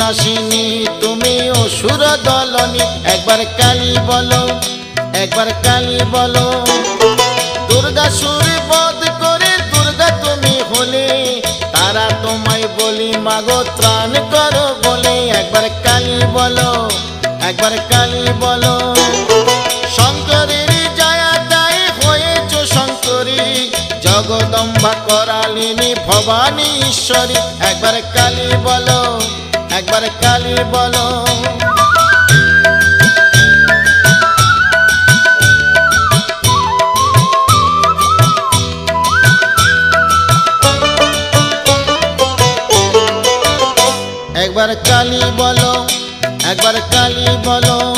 নাশিনী তুমি অসুর দলনী একবার কালী বলো একবার কালী বলো দুর্গাসুর বধ করে দুর্গা তুমি হলে তারা তোমায় বলি মাগো ত্রাণ করো বলে একবার কালী বলো একবার কালী বলো শঙ্করের জয়া দায় হয়েছ শঙ্করী জগদম্বা করালিনী ভবানী ঈশ্বরী একবার কালী বলো একবার কালী বলো একবার কালী বলো একবার কালী বলো